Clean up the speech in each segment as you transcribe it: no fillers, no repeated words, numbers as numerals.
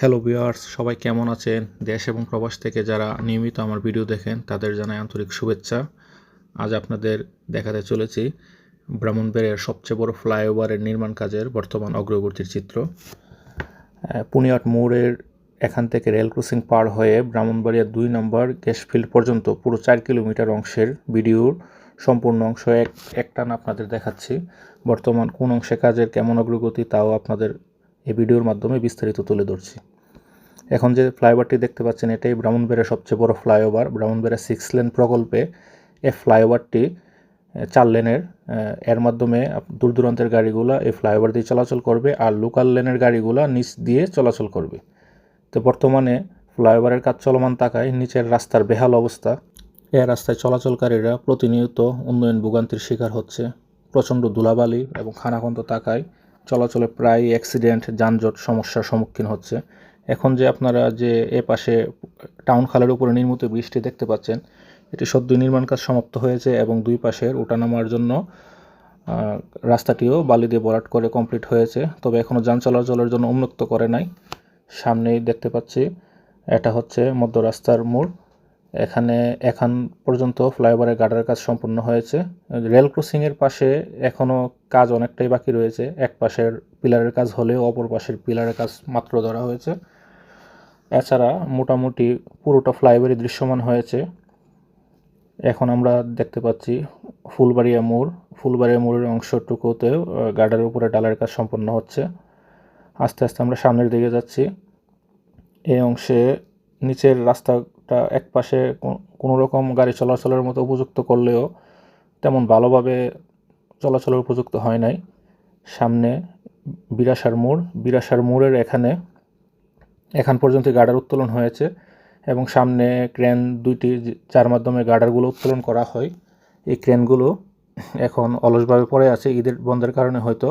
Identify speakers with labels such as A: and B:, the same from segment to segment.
A: Hello viewers, সবাই কেমন আছেন? দেশ এবং প্রবাস থেকে যারা নিয়মিত আমার ভিডিও দেখেন তাদের জানাই আন্তরিক শুভেচ্ছা। আজ আপনাদের দেখাতে চলেছি ব্রাহ্মণবাড়িয়ার সবচেয়ে বড় ফ্লাইওভারের নির্মাণ কাজের বর্তমান অগ্রগতির চিত্র। পুনিয়াট মোড়ের এখান থেকে রেল ক্রসিং পার হয়ে ব্রাহ্মণবাড়িয়া ২ নম্বর গ্যাসফিল্ড পর্যন্ত পুরো ৪ কিলোমিটার অংশের ভিডিওর সম্পূর্ণ অংশ একটানা আপনাদের দেখাচ্ছি। বর্তমান কোন অংশে কাজের কেমন অগ্রগতি তাও আপনাদের এই ভিডিওর মাধ্যমে বিস্তারিত তুলে ধরছি। এখন যে ফ্লাইওভারটি দেখতে পাচ্ছেন এটাই ব্রাহ্মণবাড়িয়ার সবচেয়ে বড় ফ্লাইওভার। ব্রাহ্মণবাড়িয়া 6 লেন প্রকল্পে এই ফ্লাইওভারটি 4 লেনের, এর মাধ্যমে দূর দূরান্তের গাড়িগুলো এই ফ্লাইওভার দিয়ে চলাচল করবে আর লোকাল লেনের গাড়িগুলো নিচ দিয়ে চলাচল করবে। তো বর্তমানে ফ্লাইওভারের কাজ চলমান থাকায় নিচের রাস্তার বেহাল অবস্থা। এই রাস্তায় চলাচলকারীরা প্রতিনিয়ত উন্নয়ন ভোগান্তির শিকার হচ্ছে। প্রচণ্ড ধুলাবালি এবং খানাখন্দ থাকায় চলাচলে প্রায় অ্যাক্সিডেন্ট, যানজট সমস্যার সম্মুখীন হচ্ছে। এখন যে আপনারা যে এ পাশে টাউন খালের উপরে নির্মিত ব্রিজটি দেখতে পাচ্ছেন, এটি সদ্য নির্মাণ কাজ সমাপ্ত হয়েছে এবং দুই পাশের ওঠানামার জন্য রাস্তাটিও বালি দিয়ে ভরাট করে কমপ্লিট হয়েছে, তবে এখনও যান চলাচলের জন্য উন্মুক্ত করে নাই। সামনেই দেখতে পাচ্ছি এটা হচ্ছে মধ্য রাস্তার মোড়। এখানে এখন পর্যন্ত ফ্লাইওভারের গার্ডারের কাজ সম্পূর্ণ হয়েছে। রেল ক্রসিংয়ের পাশে এখনও কাজ অনেকটাই বাকি রয়েছে। এক পাশের পিলারের কাজ হলেও অপর পাশের পিলারের কাজ মাত্র ধরা হয়েছে। এছাড়া মোটামুটি পুরোটা ফ্লাইওভারই দৃশ্যমান হয়েছে। এখন আমরা দেখতে পাচ্ছি ফুলবাড়িয়া মোড়ের অংশটুকুতেও গার্ডারের উপরে ডালার কাজ সম্পন্ন হচ্ছে। আস্তে আস্তে আমরা সামনের দিকে যাচ্ছি। এই অংশে নিচের রাস্তাটা এক পাশে কোনো রকম গাড়ি চলাচলের মতো উপযুক্ত করলেও তেমন ভালোভাবে চলাচলের উপযুক্ত হয় নাই। সামনে বিরাসার মোড়ের এখান পর্যন্ত গার্ডার উত্তোলন হয়েছে এবং সামনে ক্রেন দুইটি যার মাধ্যমে গার্ডারগুলো উত্তোলন করা হয়। এই ক্রেনগুলো এখন অলসভাবে পড়ে আছে ঈদের বন্ধের কারণে, হয়তো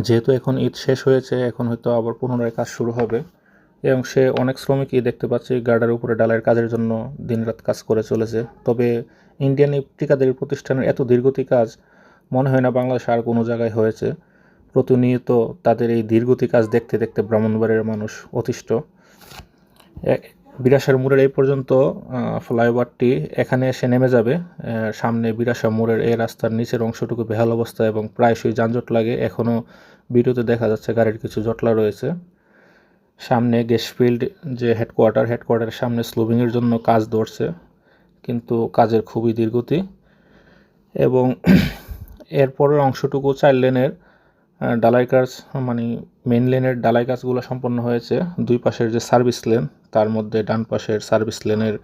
A: যেহেতু এখন ঈদ শেষ হয়েছে এখন হয়তো আবার পুনরায় কাজ শুরু হবে। এই অংশে অনেক শ্রমিকই দেখতে পাচ্ছি গার্ডারের উপরে ডালাইয়ের কাজের জন্য দিনরাত কাজ করে চলেছে। তবে ইন্ডিয়ান এই ঠিকাদারি প্রতিষ্ঠানের এত দীর্ঘতি কাজ মনে হয় না বাংলাদেশে আর কোনো জায়গায় হয়েছে। প্রতিনিয়ত তাদের এই দীর্ঘতি কাজ দেখতে দেখতে ব্রাহ্মণবাড়িয়ার মানুষ অতিষ্ঠ। বিরাসার মোড়ের এই পর্যন্ত ফ্লাইওভারটি এখানে এসে নেমে যাবে। সামনে বিরাসা মোড়ের এই রাস্তার নিচের অংশটুকু বেহাল অবস্থা এবং প্রায়শই যানজট লাগে। এখনও ভিডিওতে দেখা যাচ্ছে গাড়ির কিছু জটলা রয়েছে। সামনে গ্যাসফিল্ড যে হেডকোয়ার্টারের সামনে স্লোভিংয়ের জন্য কাজ ধরছে, কিন্তু কাজের খুবই দীর্ঘতি। এবং এরপরের অংশটুকু 4 লেনের ডালাই কাজ, মানে মেন লেনের ডালাই কাজগুলো সম্পন্ন হয়েছে। দুই পাশের যে সার্ভিস লেন তার মধ্যে ডান পাশের সার্ভিস লেনের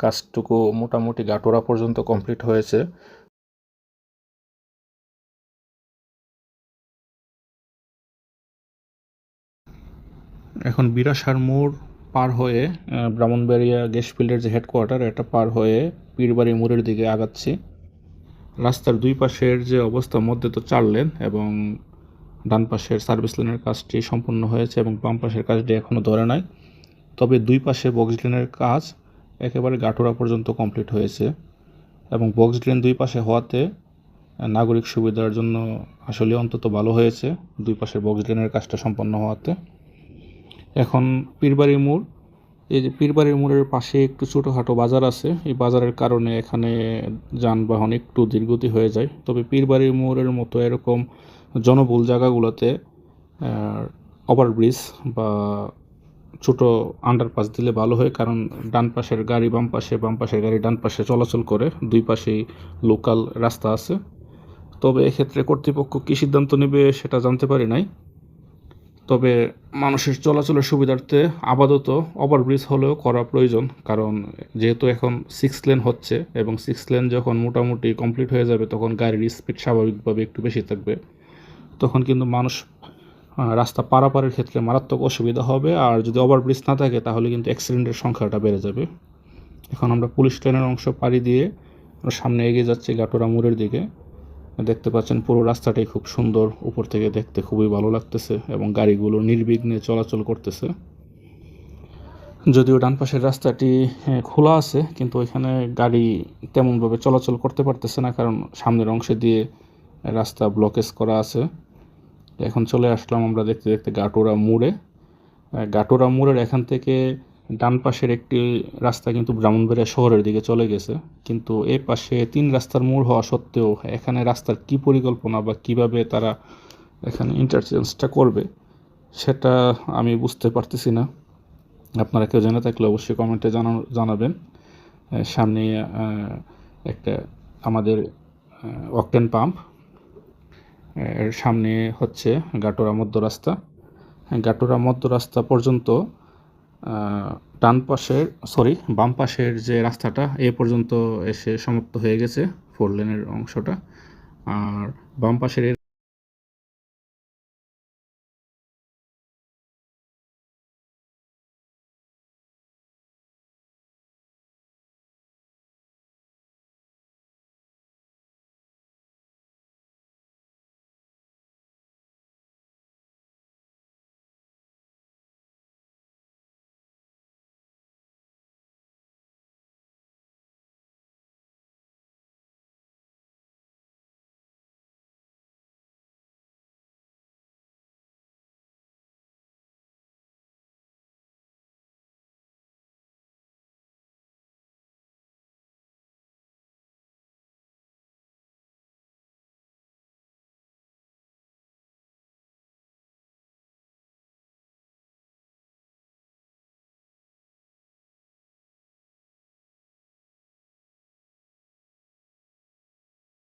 A: কাজটুকু মোটামুটি গাটোরা পর্যন্ত কমপ্লিট হয়েছে। এখন বিরাসার মোড় পার হয়ে ব্রাহ্মণবাড়িয়া গ্যাসফিল্ডের যে হেডকোয়ার্টার এটা পার হয়ে পীরবাড়ি মোড়ের দিকে আগাচ্ছি। রাস্তার দুই পাশের যে অবস্থা, মধ্যে তো 4 লেন এবং ডান পাশের সার্ভিস লেনের কাজটি সম্পন্ন হয়েছে এবং বাম পাশের কাজটি এখনও ধরে নাই। তবে দুই পাশে বক্স ড্রেনের কাজ একেবারে গাটোরা পর্যন্ত কমপ্লিট হয়েছে এবং বক্স ড্রেন দুই পাশে হওয়াতে নাগরিক সুবিধার জন্য আসলে অন্তত ভালো হয়েছে দুই পাশের বক্স ড্রেনের কাজটা সম্পন্ন হওয়াতে। এখন পীরবাড়ি মোড়, এই যে পীরবাড়ির মোড়ের পাশে একটু ছোটোখাটো বাজার আছে, এই বাজারের কারণে এখানে যানবাহন একটু ধীরগতি হয়ে যায়। তবে পীরবাড়ির মোড়ের মতো এরকম জনবহুল জায়গাগুলোতে ওভারব্রিজ বা ছোটো আন্ডারপাস দিলে ভালো হয়, কারণ ডান পাশের গাড়ি বাম পাশে, বাম পাশের গাড়ি ডান পাশে চলাচল করে, দুই পাশেই লোকাল রাস্তা আছে। তবে এক্ষেত্রে কর্তৃপক্ষ কী সিদ্ধান্ত নেবে সেটা জানতে পারি নাই। তবে মানুষের চলাচলের সুবিধার্থে আপাতত ওভারব্রিজ হলেও করা প্রয়োজন, কারণ যেহেতু এখন 6 লেন হচ্ছে এবং 6 লেন যখন মোটামুটি কমপ্লিট হয়ে যাবে তখন গাড়ির স্পিড স্বাভাবিকভাবে একটু বেশি থাকবে, তখন কিন্তু মানুষ রাস্তা পারাপারের ক্ষেত্রে মারাত্মক অসুবিধা হবে। আর যদি ওভারব্রিজ না থাকে তাহলে কিন্তু অ্যাক্সিডেন্টের সংখ্যাটা বেড়ে যাবে। এখন আমরা পুলিশ লাইনের অংশ পাড়ি দিয়ে সামনে এগিয়ে যাচ্ছি গাটোরা মোড়ের দিকে। দেখতে পাচ্ছেন পুরো রাস্তাটাই খুব সুন্দর, উপর থেকে দেখতে খুবই ভালো লাগতেছে এবং গাড়িগুলো নির্বিঘ্নে চলাচল করতেছে। যদিও ডান পাশের রাস্তাটি খোলা আছে, কিন্তু ওইখানে গাড়ি তেমনভাবে চলাচল করতে পারতেছে না, কারণ সামনের অংশে দিয়ে রাস্তা ব্লকেজ করা আছে। এখন চলে আসলাম আমরা দেখতে দেখতে গাটোরা মোড়ে। গাটোরা মোড়ের এখান থেকে ডান পাশের একটি রাস্তা কিন্তু ব্রাহ্মণবাড়িয়া শহরের দিকে চলে গেছে, কিন্তু এ পাশে 3 রাস্তার মোড় হওয়া সত্ত্বেও এখানে রাস্তার কি পরিকল্পনা বা কিভাবে তারা এখানে ইন্টারচেঞ্জটা করবে সেটা আমি বুঝতে পারতেছি না। আপনারা কেউ জেনে থাকলে অবশ্যই কমেন্টে জানাবেন। সামনে একটা আমাদের অকটেন পাম্প, এর সামনে হচ্ছে গাটোরা মধ্য রাস্তা। গাটোরা মধ্য রাস্তা পর্যন্ত বাম পাশের যে রাস্তাটা এ পর্যন্ত এসে সমাপ্ত হয়ে গেছে 4 লেনের অংশটা, আর বাম পাশের এই